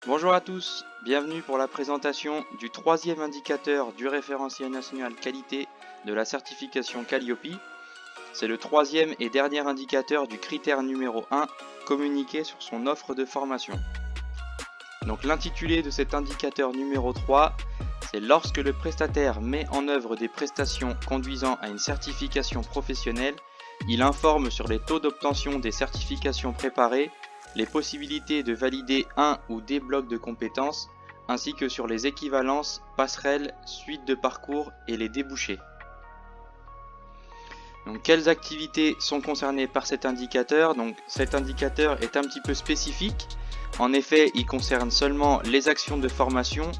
Bonjour à tous, bienvenue pour la présentation du troisième indicateur du référentiel national qualité de la certification Calliope. C'est le troisième et dernier indicateur du critère numéro 1 communiqué sur son offre de formation. Donc l'intitulé de cet indicateur numéro 3, c'est lorsque le prestataire met en œuvre des prestations conduisant à une certification professionnelle, il informe sur les taux d'obtention des certifications préparées, les possibilités de valider un ou des blocs de compétences, ainsi que sur les équivalences, passerelles, suites de parcours et les débouchés. Donc, quelles activités sont concernées par cet indicateur? Donc, cet indicateur est un petit peu spécifique. En effet, il concerne seulement les actions de formation,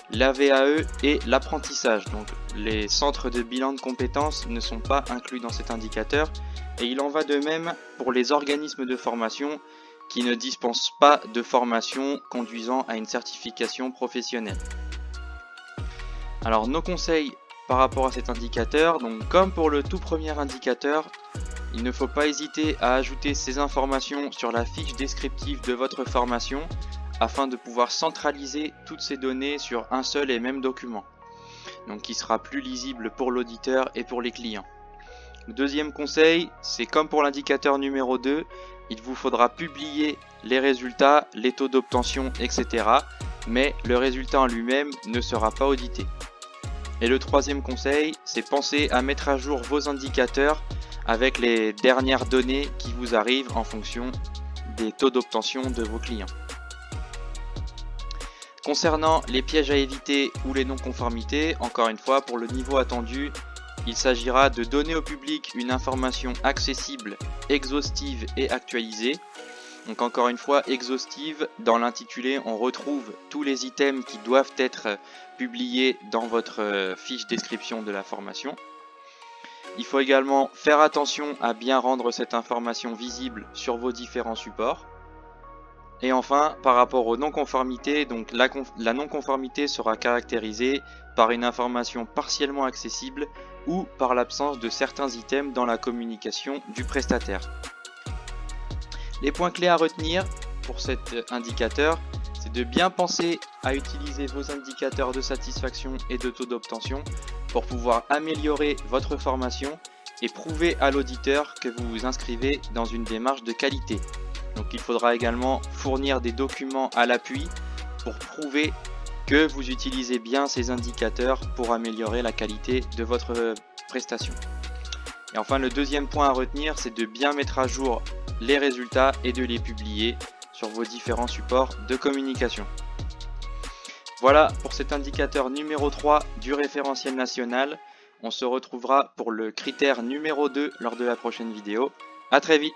la VAE et l'apprentissage. Donc, les centres de bilan de compétences ne sont pas inclus dans cet indicateur. Et il en va de même pour les organismes de formation qui ne dispensent pas de formation conduisant à une certification professionnelle. Alors nos conseils par rapport à cet indicateur, donc comme pour le tout premier indicateur, il ne faut pas hésiter à ajouter ces informations sur la fiche descriptive de votre formation afin de pouvoir centraliser toutes ces données sur un seul et même document, donc qui sera plus lisible pour l'auditeur et pour les clients. Le deuxième conseil, c'est comme pour l'indicateur numéro 2, il vous faudra publier les résultats, les taux d'obtention, etc. Mais le résultat en lui-même ne sera pas audité. Et le troisième conseil, c'est penser à mettre à jour vos indicateurs avec les dernières données qui vous arrivent en fonction des taux d'obtention de vos clients. Concernant les pièges à éviter ou les non-conformités, encore une fois, pour le niveau attendu, il s'agira de donner au public une information accessible, exhaustive et actualisée. Donc encore une fois, exhaustive, dans l'intitulé on retrouve tous les items qui doivent être publiés dans votre fiche description de la formation. Il faut également faire attention à bien rendre cette information visible sur vos différents supports. Et enfin, par rapport aux non-conformités, donc la non-conformité sera caractérisée par une information partiellement accessible ou par l'absence de certains items dans la communication du prestataire. Les points clés à retenir pour cet indicateur, c'est de bien penser à utiliser vos indicateurs de satisfaction et de taux d'obtention pour pouvoir améliorer votre formation et prouver à l'auditeur que vous vous inscrivez dans une démarche de qualité. Donc il faudra également fournir des documents à l'appui pour prouver que vous utilisez bien ces indicateurs pour améliorer la qualité de votre prestation. Et enfin, le deuxième point à retenir, c'est de bien mettre à jour les résultats et de les publier sur vos différents supports de communication. Voilà pour cet indicateur numéro 3 du référentiel national. On se retrouvera pour le critère numéro 2 lors de la prochaine vidéo. À très vite!